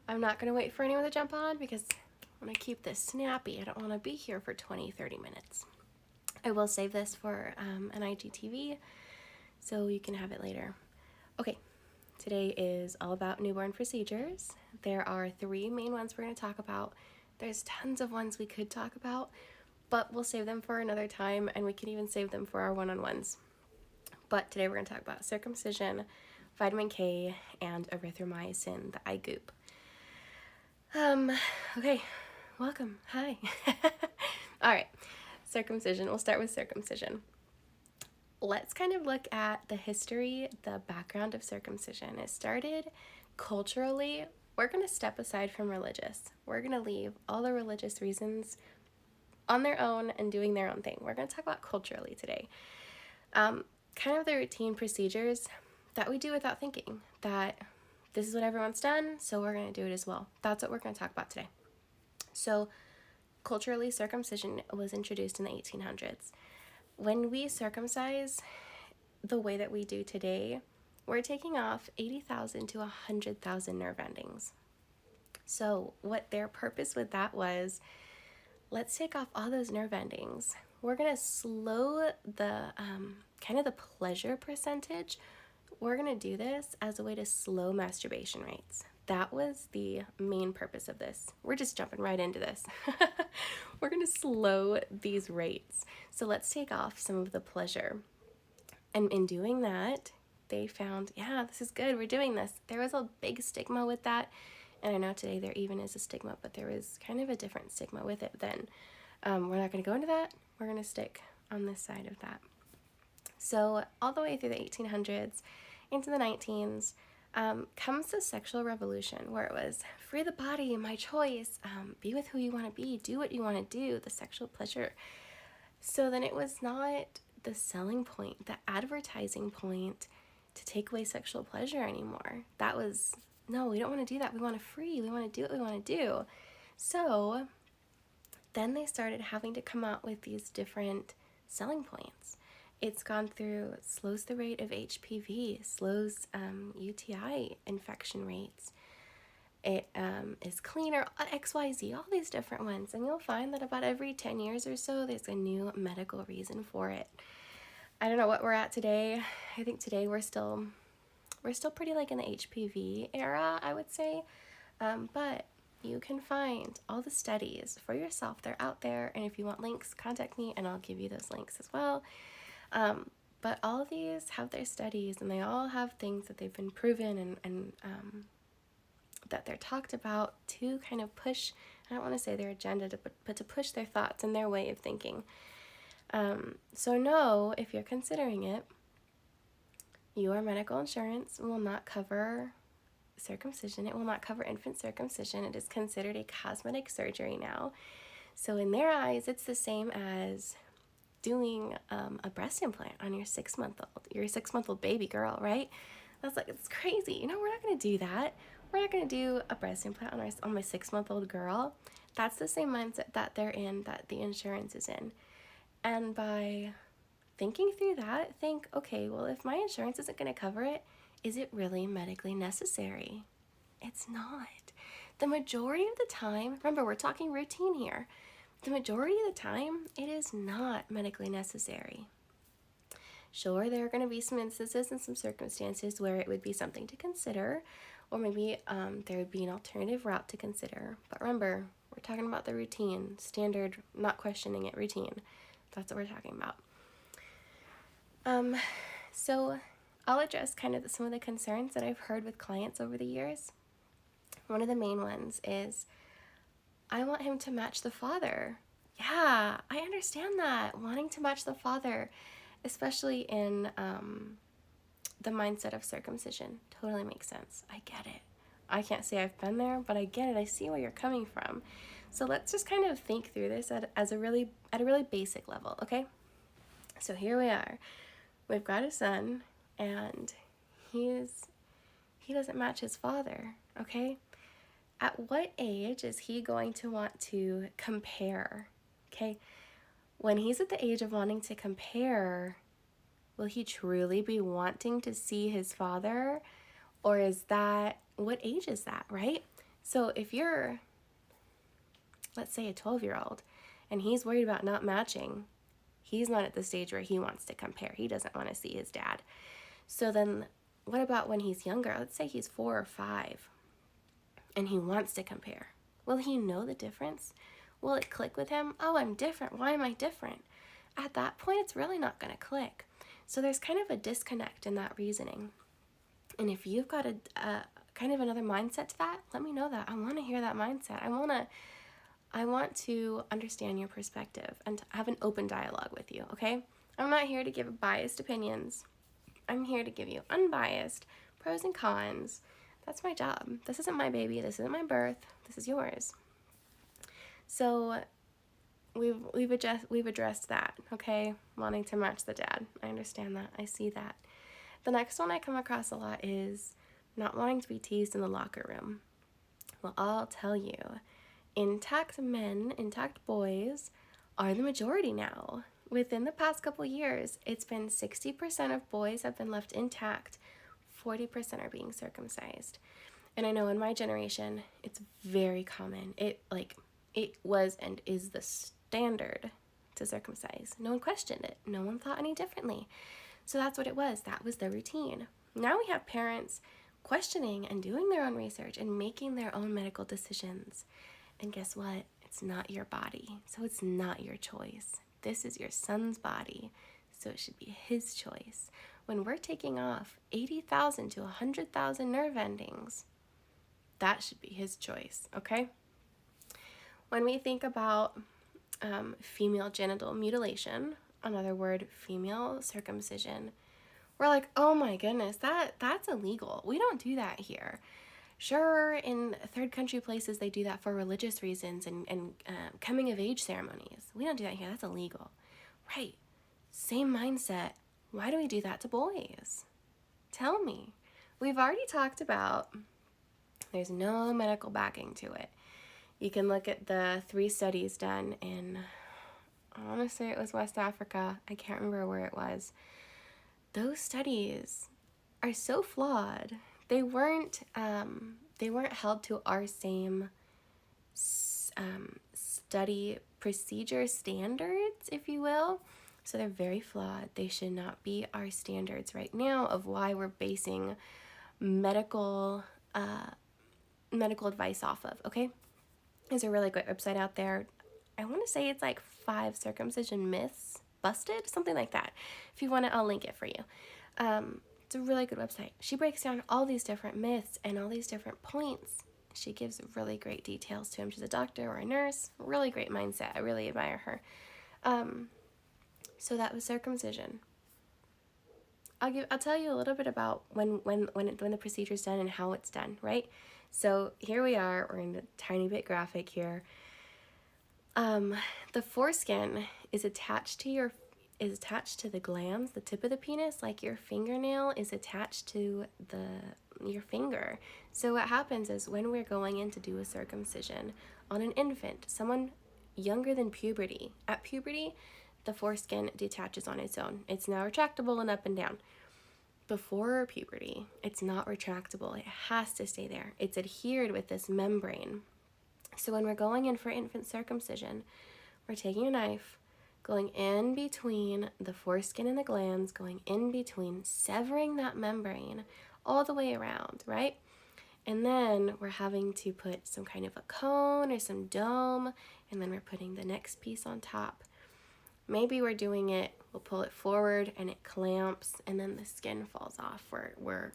I'm not going to wait for anyone to jump on because I want to keep this snappy. I don't want to be here for 20-30 minutes. I will save this for an IGTV so you can have it later. Okay, today is all about newborn procedures. There are 3 main ones we're going to talk about. There's tons of ones we could talk about, but we'll save them for another time, and we can even save them for our one-on-ones. But today we're going to talk about circumcision, vitamin K, and erythromycin, the eye goop. Okay, welcome. Hi. All right, circumcision. We'll start with circumcision. Let's kind of look at the history, the background of circumcision. It started culturally. We're going to step aside from religious. We're going to leave all the religious reasons on their own and doing their own thing. We're going to talk about culturally today. Kind of the routine procedures that we do without thinking, that this is what everyone's done, so we're going to do it as well. That's what we're going to talk about today. So culturally, circumcision was introduced in the 1800s. When we circumcise the way that we do today, we're taking off 80,000 to 100,000 nerve endings. So what their purpose with that was, let's take off all those nerve endings. We're going to slow the kind of the pleasure percentage. We're going to do this as a way to slow masturbation rates. That was the main purpose of this. We're just jumping right into this. We're going to slow these rates. So let's take off some of the pleasure. And in doing that, they found, yeah, this is good. We're doing this. There was a big stigma with that. And I know today there even is a stigma, but there was kind of a different stigma with it then. We're not going to go into that. We're going to stick on this side of that. So all the way through the 1800s into the 19s comes the sexual revolution, where it was free the body, my choice, be with who you want to be, do what you want to do, the sexual pleasure. So then it was not the selling point, the advertising point to take away sexual pleasure anymore. That was, no, we don't want to do that. We want to free. We want to do what we want to do. So then they started having to come out with these different selling points. It's gone through, slows the rate of HPV, slows UTI infection rates. It is cleaner, XYZ, all these different ones. And you'll find that about every 10 years or so, there's a new medical reason for it. I don't know what we're at today. I think today we're still pretty like in the HPV era, I would say. But you can find all the studies for yourself. They're out there. And if you want links, contact me and I'll give you those links as well. But all of these have their studies, and they all have things that they've been proven and that they're talked about to kind of push, I don't want to say their agenda, but to push their thoughts and their way of thinking. So know, if you're considering it, your medical insurance will not cover circumcision. It will not cover infant circumcision. It is considered a cosmetic surgery now. So in their eyes, it's the same as doing a breast implant on your 6-month-old baby girl, right? That's like, it's crazy. You know, we're not going to do that. We're not going to do a breast implant on my 6-month-old girl. That's the same mindset that they're in, that the insurance is in. And by thinking through that, think, okay, well, if my insurance isn't going to cover it, is it really medically necessary? It's not. The majority of the time, remember, we're talking routine here. The majority of the time, it is not medically necessary. Sure, there are going to be some instances and some circumstances where it would be something to consider, or maybe there would be an alternative route to consider. But remember, we're talking about the routine, standard, not questioning it, routine. That's what we're talking about. So I'll address kind of some of the concerns that I've heard with clients over the years. One of the main ones is, I want him to match the father. Yeah, I understand that, wanting to match the father, especially in the mindset of circumcision. Totally makes sense. I get it. I can't say I've been there, but I get it. I see where you're coming from. So let's just kind of think through this at a really basic level, okay? So here we are. We've got a son, and he doesn't match his father, okay? At what age is he going to want to compare, okay? When he's at the age of wanting to compare, will he truly be wanting to see his father? Or is that, what age is that, right? So if you're, let's say, a 12-year-old and he's worried about not matching, he's not at the stage where he wants to compare. He doesn't want to see his dad. So then what about when he's younger? Let's say he's 4 or 5 and he wants to compare. Will he know the difference? Will it click with him? Oh, I'm different. Why am I different? At that point, it's really not going to click. So there's kind of a disconnect in that reasoning. And if you've got a kind of another mindset to that, let me know that. I want to hear that mindset. I want to understand your perspective and to have an open dialogue with you, okay? I'm not here to give biased opinions. I'm here to give you unbiased pros and cons. That's my job. This isn't my baby. This isn't my birth. This is yours. So we've addressed that, okay? Wanting to match the dad. I understand that. I see that. The next one I come across a lot is not wanting to be teased in the locker room. Well, I'll tell you, intact men, intact boys are the majority now. Within the past couple years, it's been 60% of boys have been left intact, 40% are being circumcised. And I know in my generation, it's very common. It was and is the standard to circumcise. No one questioned it. No one thought any differently. So that's what it was. That was the routine. Now we have parents questioning and doing their own research and making their own medical decisions. And guess what? It's not your body, so it's not your choice. This is your son's body, so it should be his choice. When we're taking off 80,000 to 100,000 nerve endings, that should be his choice, okay? When we think about female genital mutilation, another word, female circumcision, we're like, oh my goodness, that's illegal. We don't do that here. Sure, in third country places, they do that for religious reasons and coming of age ceremonies. We don't do that here. That's illegal. Right. Same mindset. Why do we do that to boys? Tell me. We've already talked about there's no medical backing to it. You can look at the 3 studies done in, I want to say it was West Africa. I can't remember where it was. Those studies are so flawed. They weren't held to our same study procedure standards, if you will. So they're very flawed. They should not be our standards right now of why we're basing medical advice off of, okay? There's a really great website out there. I want to say it's like 5 circumcision myths busted, something like that. If you want it, I'll link it for you. It's a really good website. She breaks down all these different myths and all these different points. She gives really great details to him. She's a doctor or a nurse. Really great mindset. I really admire her. So that was circumcision. I'll tell you a little bit about when the procedure's done and how it's done, right? So here we are. We're in a tiny bit graphic here. The foreskin is attached to the glands, the tip of the penis, like your fingernail is attached to your finger. So what happens is when we're going in to do a circumcision on an infant, someone younger than puberty, at puberty, the foreskin detaches on its own. It's now retractable and up and down. Before puberty, it's not retractable. It has to stay there. It's adhered with this membrane. So when we're going in for infant circumcision, we're taking a knife, going in between the foreskin and the glands, going in between, severing that membrane all the way around, right? And then we're having to put some kind of a cone or some dome, and then we're putting the next piece on top. Maybe we're doing it, we'll pull it forward and it clamps, and then the skin falls off. We're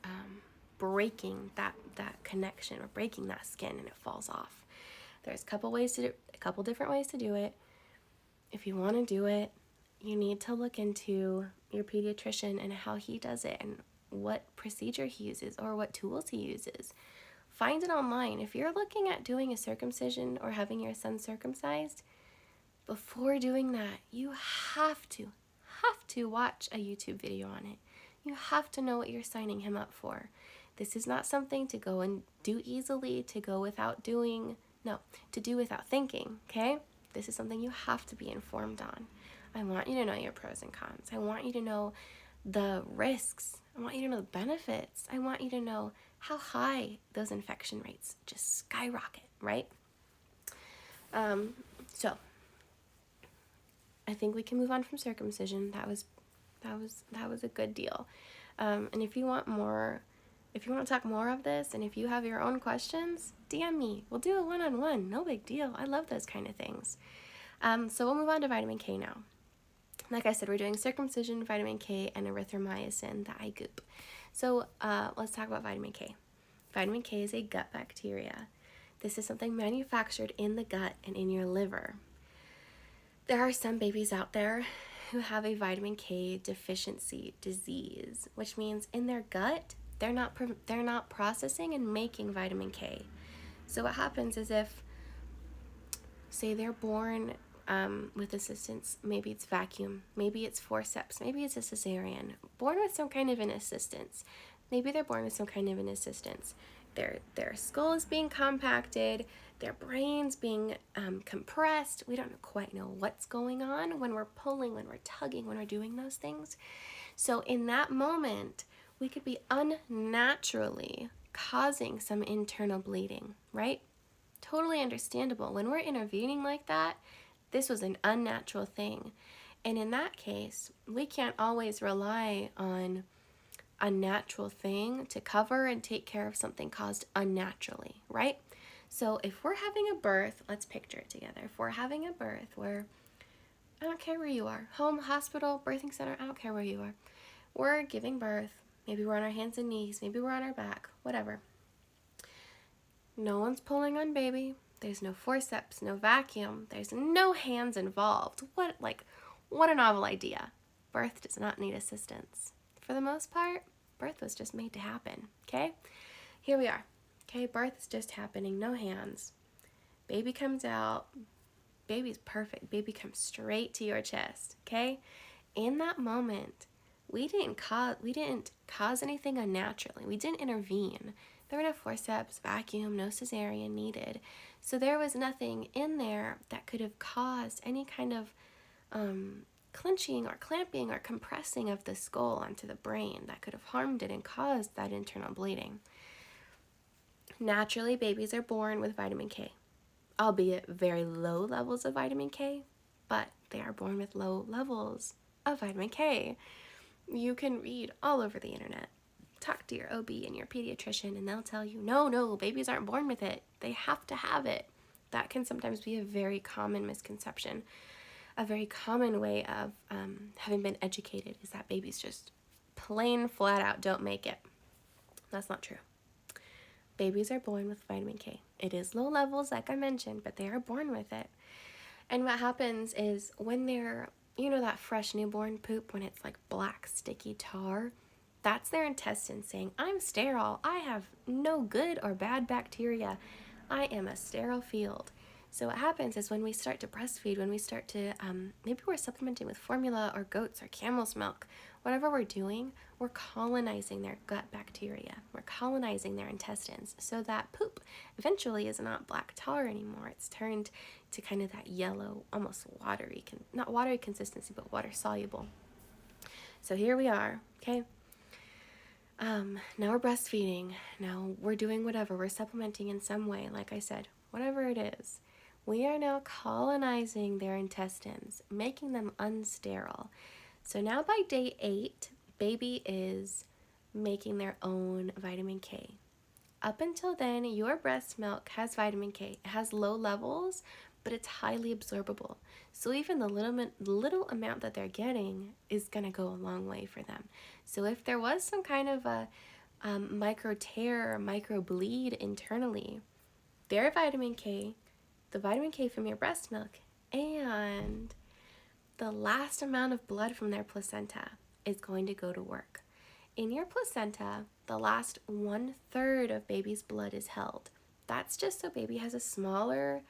breaking that connection. We're breaking that skin and it falls off. There's a couple different ways to do it. If you want to do it, you need to look into your pediatrician and how he does it and what procedure he uses or what tools he uses. Find it online. If you're looking at doing a circumcision or having your son circumcised, before doing that, you have to watch a YouTube video on it. You have to know what you're signing him up for. This is not something to go and do easily, to do without thinking, okay? This is something you have to be informed on. I want you to know your pros and cons. I want you to know the risks. I want you to know the benefits. I want you to know how high those infection rates just skyrocket, right? So I think we can move on from circumcision. That was a good deal. And if you want to talk more of this, and if you have your own questions, DM me. We'll do a one-on-one. No big deal. I love those kind of things. So we'll move on to vitamin K now. Like I said, we're doing circumcision, vitamin K, and erythromycin, the eye goop. So let's talk about vitamin K. Vitamin K is a gut bacteria. This is something manufactured in the gut and in your liver. There are some babies out there who have a vitamin K deficiency disease, which means in their gut, they're not processing and making vitamin K. So what happens is if, say they're born with assistance, maybe it's vacuum, maybe it's forceps, maybe it's a cesarean, born with some kind of an assistance. Maybe they're born with some kind of an assistance. Their skull is being compacted, their brain's being compressed. We don't quite know what's going on when we're pulling, when we're tugging, when we're doing those things. So in that moment, we could be unnaturally causing some internal bleeding, right? Totally understandable. When we're intervening like that, this was an unnatural thing. And in that case, we can't always rely on a natural thing to cover and take care of something caused unnaturally, right? So if we're having a birth, let's picture it together. If we're having a birth where, I don't care where you are, home, hospital, birthing center, I don't care where you are. We're giving birth. Maybe we're on our hands and knees. Maybe we're on our back, whatever. No one's pulling on baby. There's no forceps, no vacuum. There's no hands involved. What a novel idea. Birth does not need assistance. For the most part, birth was just made to happen, okay? Here we are, okay? Birth is just happening, no hands. Baby comes out. Baby's perfect. Baby comes straight to your chest, okay? In that moment, we didn't cause anything unnaturally. We didn't intervene. There were no forceps, vacuum, no cesarean needed. So there was nothing in there that could have caused any kind of clenching or clamping or compressing of the skull onto the brain that could have harmed it and caused that internal bleeding. Naturally, babies are born with vitamin K, albeit very low levels of vitamin K, but they are born with low levels of vitamin K. You can read all over the internet. Talk to your OB and your pediatrician and they'll tell you, no, babies aren't born with it. They have to have it. That can sometimes be a very common misconception. A very common way of having been educated is that babies just plain flat out don't make it. That's not true. Babies are born with vitamin K. It is low levels, like I mentioned, but they are born with it. And what happens is when they're, that fresh newborn poop, when it's like black, sticky tar, that's their intestines saying, I'm sterile. I have no good or bad bacteria. I am a sterile field. So what happens is when we start to breastfeed, when we start to, maybe we're supplementing with formula or goats or camel's milk, whatever we're doing, we're colonizing their gut bacteria. We're colonizing their intestines so that poop eventually is not black tar anymore. It's turned to kind of that yellow, almost watery, not watery consistency, but water soluble. So here we are, okay? Now we're breastfeeding. Now we're doing whatever. We're supplementing in some way, like I said, whatever it is. We are now colonizing their intestines, making them unsterile. So now by day 8, baby is making their own vitamin K. Up until then, your breast milk has vitamin K. It has low levels, but it's highly absorbable. So even the little amount that they're getting is going to go a long way for them. So if there was some kind of a micro tear or micro bleed internally, their vitamin K, the vitamin K from your breast milk, and the last amount of blood from their placenta is going to go to work. In your placenta, the last 1/3 of baby's blood is held. That's just so baby has a smaller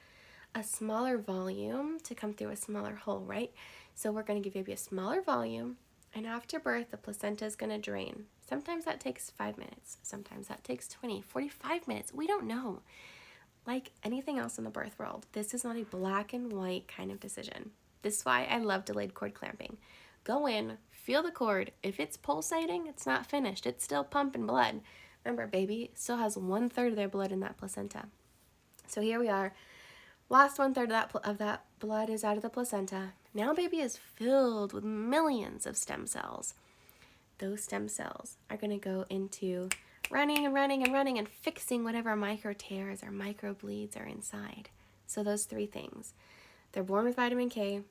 volume to come through a smaller hole, right? So we're going to give baby a smaller volume, and after birth, the placenta is going to drain. Sometimes that takes 5 minutes. Sometimes that takes 20, 45 minutes. We don't know. Like anything else in the birth world, this is not a black and white kind of decision. This is why I love delayed cord clamping. Go in, feel the cord. If it's pulsating, it's not finished. It's still pumping blood. Remember, baby still has 1/3 of their blood in that placenta. So here we are. Last 1/3 of that blood is out of the placenta. Now baby is filled with millions of stem cells. Those stem cells are going to go into running and fixing whatever micro tears or micro bleeds are inside. So those 3 things. They're born with vitamin K,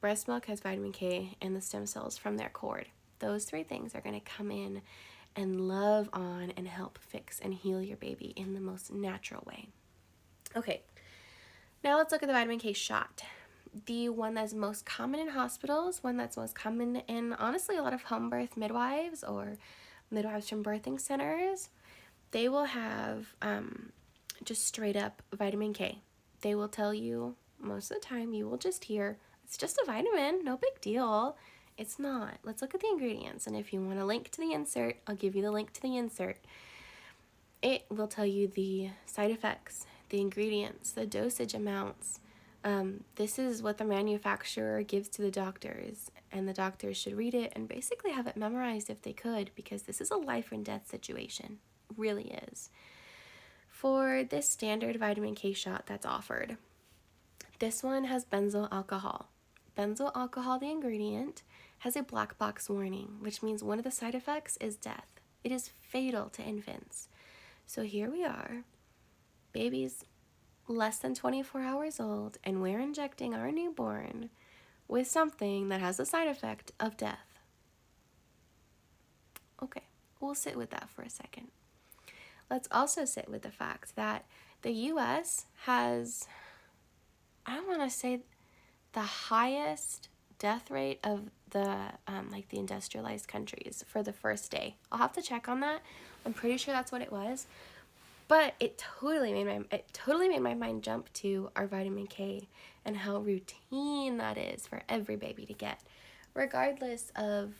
breast milk has vitamin K, and the stem cells from their cord. Those 3 things are going to come in and love on and help fix and heal your baby in the most natural way. Okay, now let's look at the vitamin K shot. The one that's most common in hospitals, one that's most common in, honestly, a lot of home birth midwives or midwives from birthing centers, they will have just straight up vitamin K. They will tell you, most of the time, you will just hear, it's just a vitamin, no big deal. It's not. Let's look at the ingredients. And if you want a link to the insert, I'll give you the link to the insert. It will tell you the side effects, the ingredients, the dosage amounts. This is what the manufacturer gives to the doctors, and the doctors should read it and basically have it memorized if they could, because this is a life and death situation. It really is. For this standard vitamin K shot that's offered, this one has benzyl alcohol. Benzyl alcohol, the ingredient, has a black box warning, which means one of the side effects is death. It is fatal to infants. So here we are, babies less than 24 hours old, and we're injecting our newborn with something that has the side effect of death. Okay, we'll sit with that for a second. Let's also sit with the fact that the US has, I want to say, the highest death rate of the like the industrialized countries for the first day. I'll have to check on that. I'm pretty sure that's what it was. But it totally made my mind jump to our vitamin K and how routine that is for every baby to get, regardless of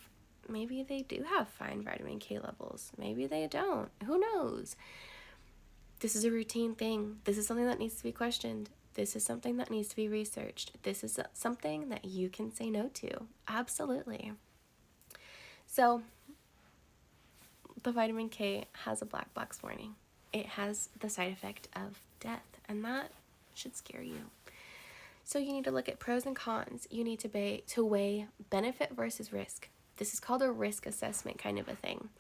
maybe they do have fine vitamin K levels, maybe they don't. Who knows? This is a routine thing. This is something that needs to be questioned. This is something that needs to be researched. This is something that you can say no to. Absolutely. So the vitamin K has a black box warning. It has the side effect of death, and that should scare you. So you need to look at pros and cons. You need to weigh benefit versus risk. This is called a risk assessment kind of a thing.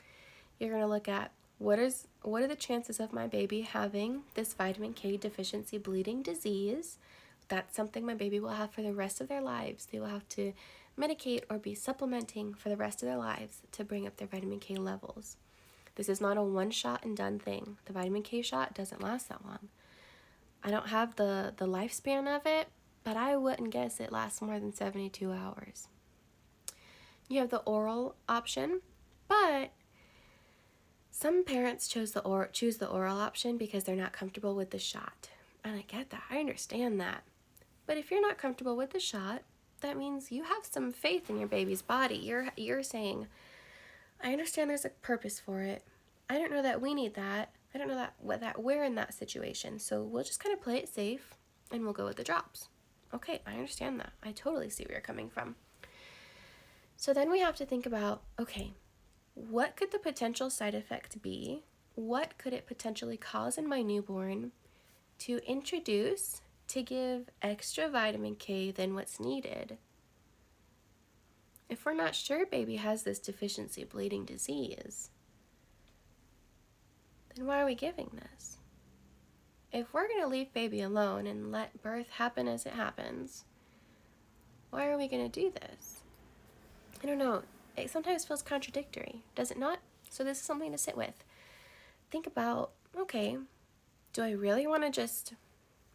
You're going to look at what are the chances of my baby having this vitamin K deficiency bleeding disease. That's something my baby will have for the rest of their lives. They will have to medicate or be supplementing for the rest of their lives to bring up their vitamin K levels. This is not a one shot and done thing. The vitamin K shot doesn't last that long. I don't have the lifespan of it, but I wouldn't guess it lasts more than 72 hours. You have the oral option, but some parents choose the oral option because they're not comfortable with the shot. And I get that. I understand that. But if you're not comfortable with the shot, that means you have some faith in your baby's body. You're saying, I understand there's a purpose for it. I don't know that we need that. I don't know that we're in that situation. So we'll just kind of play it safe and we'll go with the drops. Okay, I understand that. I totally see where you're coming from. So then we have to think about, okay, what could the potential side effect be? What could it potentially cause in my newborn to introduce to give extra vitamin K than what's needed? If we're not sure baby has this deficiency bleeding disease, then why are we giving this? If we're going to leave baby alone and let birth happen as it happens, why are we going to do this? I don't know. It sometimes feels contradictory, does it not? So this is something to sit with. Think about, okay, do I really want to just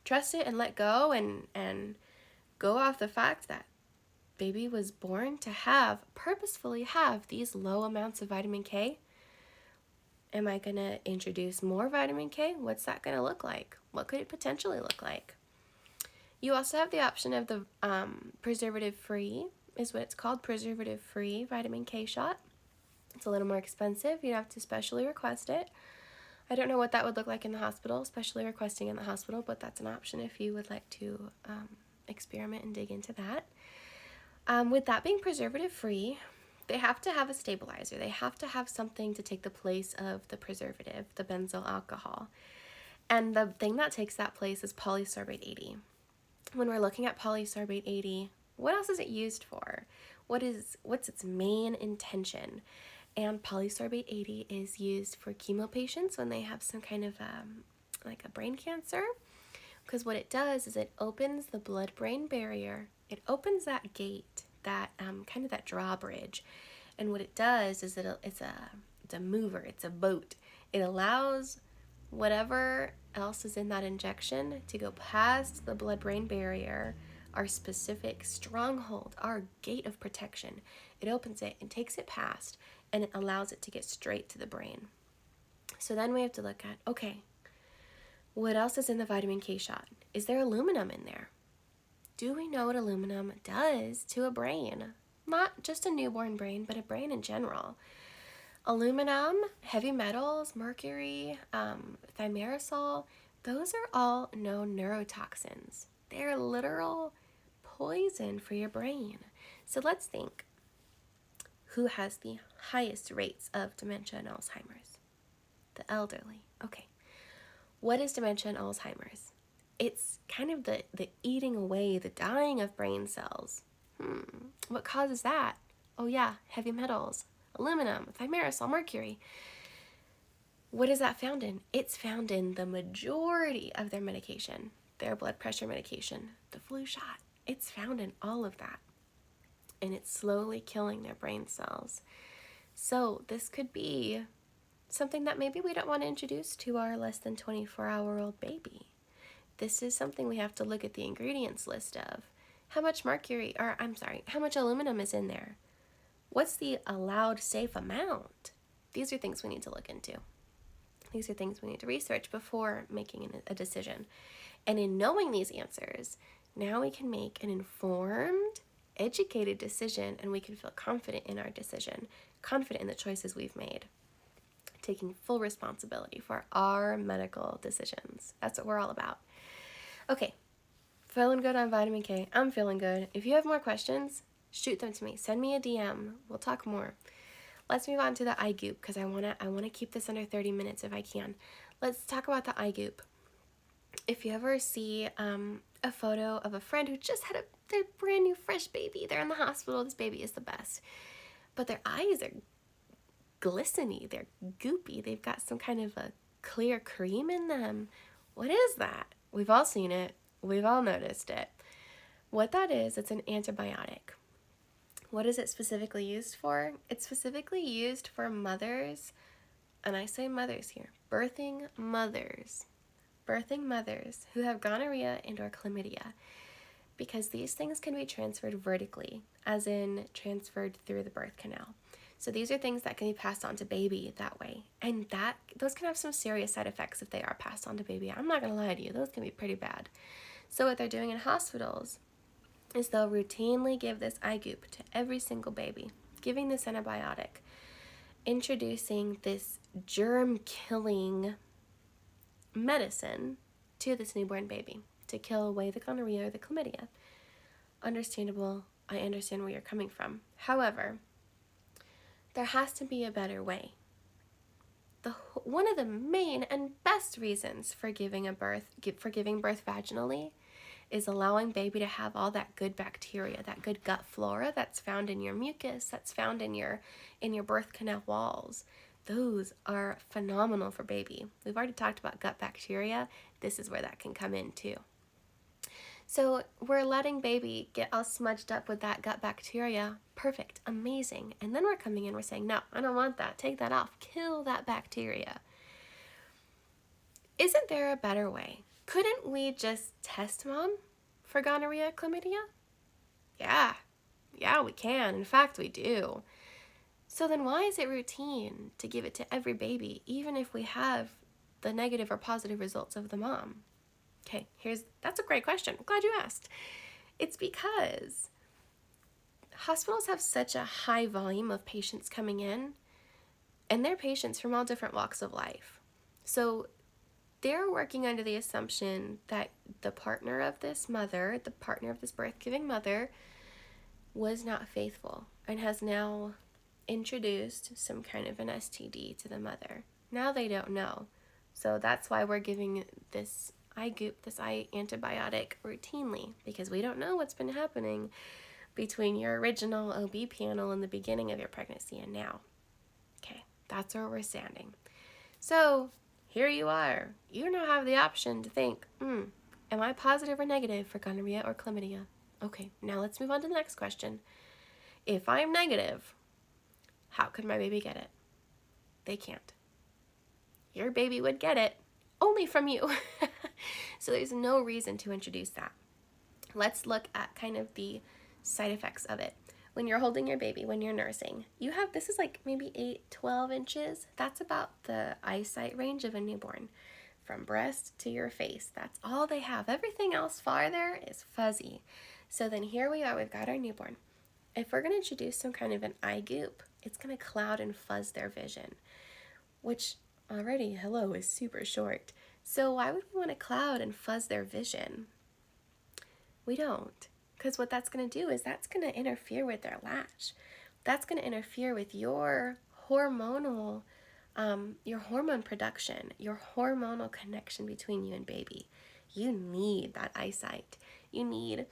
trust it and let go and go off the fact that baby was born to purposefully have these low amounts of vitamin K? Am I going to introduce more vitamin K? What's that going to look like? What could it potentially look like? You also have the option of the preservative-free, is what it's called, preservative-free vitamin K shot. It's a little more expensive. You'd have to specially request it. I don't know what that would look like in the hospital, especially requesting in the hospital, but that's an option if you would like to experiment and dig into that. With that being preservative-free, they have to have a stabilizer. They have to have something to take the place of the preservative, the benzyl alcohol. And the thing that takes that place is polysorbate 80. When we're looking at polysorbate 80, what else is it used for? What's its main intention? And polysorbate 80 is used for chemo patients when they have some kind of like a brain cancer, because what it does is it opens the blood-brain barrier. It opens that gate, that kind of that drawbridge, and what it does is it's a mover, it's a boat. It allows whatever else is in that injection to go past the blood-brain barrier, our specific stronghold, our gate of protection. It opens it and takes it past, and it allows it to get straight to the brain. So then we have to look at, okay, what else is in the vitamin K shot? Is there aluminum in there? Do we know what aluminum does to a brain? Not just a newborn brain, but a brain in general. Aluminum, heavy metals, mercury, thimerosal, those are all known neurotoxins. They're literal poison for your brain. So let's think. Who has the highest rates of dementia and Alzheimer's? The elderly. Okay. What is dementia and Alzheimer's? It's kind of the eating away, the dying of brain cells. What causes that? Oh yeah, heavy metals, aluminum, thimerosal, mercury. What is that found in? It's found in the majority of their medication, their blood pressure medication, the flu shot. It's found in all of that. And it's slowly killing their brain cells. So this could be something that maybe we don't want to introduce to our less than 24-hour-old baby. This is something we have to look at the ingredients list of. How much how much aluminum is in there? What's the allowed safe amount? These are things we need to look into. These are things we need to research before making a decision. And in knowing these answers, now we can make an informed, educated decision, and we can feel confident in our decision, confident in the choices we've made, taking full responsibility for our medical decisions. That's what we're all about. Okay, feeling good on vitamin K. I'm feeling good. If you have more questions, shoot them to me. Send me a DM. We'll talk more. Let's move on to the eye goop, because I wanna keep this under 30 minutes if I can. Let's talk about the eye goop. If you ever see a photo of a friend who just had their brand new fresh baby, they're in the hospital, this baby is the best, but their eyes are glistening, they're goopy, they've got some kind of a clear cream in them. What is that? We've all seen it. We've all noticed it. What that is, it's an antibiotic. What is it specifically used for? It's specifically used for mothers, and I say mothers here, birthing mothers who have gonorrhea and or chlamydia, because these things can be transferred vertically, as in transferred through the birth canal. So these are things that can be passed on to baby that way, and those can have some serious side effects if they are passed on to baby. I'm not gonna lie to you, those can be pretty bad. So what they're doing in hospitals is they'll routinely give this eye goop to every single baby, giving this antibiotic, introducing this germ-killing medicine to this newborn baby to kill away the gonorrhea or the chlamydia. Understandable. I understand where you're coming from. However, there has to be a better way. One of the main and best reasons for giving birth vaginally is allowing baby to have all that good bacteria, that good gut flora that's found in your mucus, that's found in your birth canal walls. Those are phenomenal for baby. We've already talked about gut bacteria. This is where that can come in too. So we're letting baby get all smudged up with that gut bacteria. Perfect, amazing. And then we're coming in, we're saying, no, I don't want that. Take that off, kill that bacteria. Isn't there a better way? Couldn't we just test mom for gonorrhea, chlamydia? Yeah, we can. In fact, we do. So then why is it routine to give it to every baby, even if we have the negative or positive results of the mom? Okay, that's a great question. I'm glad you asked. It's because hospitals have such a high volume of patients coming in, and they're patients from all different walks of life. So they're working under the assumption that the partner of this mother, the partner of this birth-giving mother, was not faithful and has now introduced some kind of an STD to the mother. Now they don't know. So that's why we're giving this eye goop, this eye antibiotic routinely, because we don't know what's been happening between your original OB panel in the beginning of your pregnancy and now. Okay, that's where we're standing. So here you are. You now have the option to think, am I positive or negative for gonorrhea or chlamydia? Okay, now let's move on to the next question. If I'm negative, how could my baby get it? They can't. Your baby would get it only from you. So there's no reason to introduce that. Let's look at kind of the side effects of it. When you're holding your baby, when you're nursing, you have, this is like maybe 8, 12 inches. That's about the eyesight range of a newborn. From breast to your face, that's all they have. Everything else farther is fuzzy. So then here we are, we've got our newborn. If we're gonna introduce some kind of an eye goop, it's gonna cloud and fuzz their vision, which already, hello, is super short. So why would we want to cloud and fuzz their vision? We don't, because what that's going to do is that's going to interfere with their latch. That's going to interfere with your hormonal, your hormone production, your hormonal connection between you and baby. You need that eyesight. You need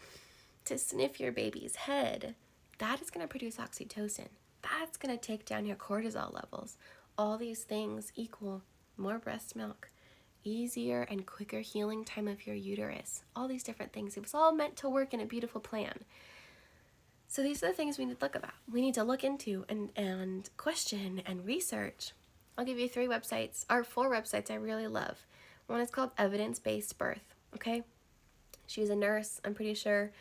to sniff your baby's head. That is going to produce oxytocin. That's going to take down your cortisol levels. All these things equal more breast milk, easier and quicker healing time of your uterus, all these different things. It was all meant to work in a beautiful plan. So these are the things we need to look about. We need to look into and question and research. I'll give you 3 websites, or 4 websites I really love. One is called Evidence-Based Birth, okay? She's a nurse, I'm pretty sure,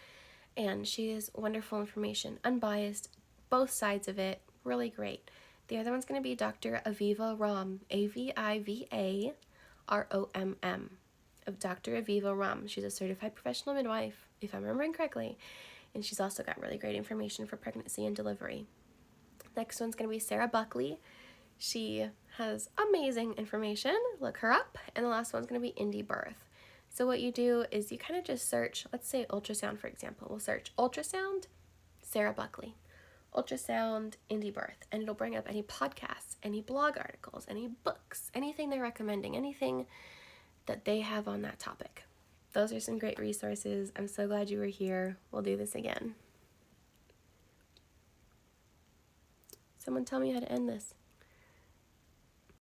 and she has wonderful information, unbiased, both sides of it, really great. The other one's going to be Dr. Aviva Romm, Aviva Romm, of Dr. Aviva Romm. She's a certified professional midwife, if I'm remembering correctly, and she's also got really great information for pregnancy and delivery. Next one's going to be Sarah Buckley. She has amazing information. Look her up. And the last one's going to be Indie Birth. So what you do is you kind of just search, let's say ultrasound, for example. We'll search ultrasound, Sarah Buckley. Ultrasound, Indie Birth, and it'll bring up any podcasts, any blog articles, any books, anything they're recommending, anything that they have on that topic. Those are some great resources. I'm so glad you were here. We'll do this again. Someone tell me how to end this.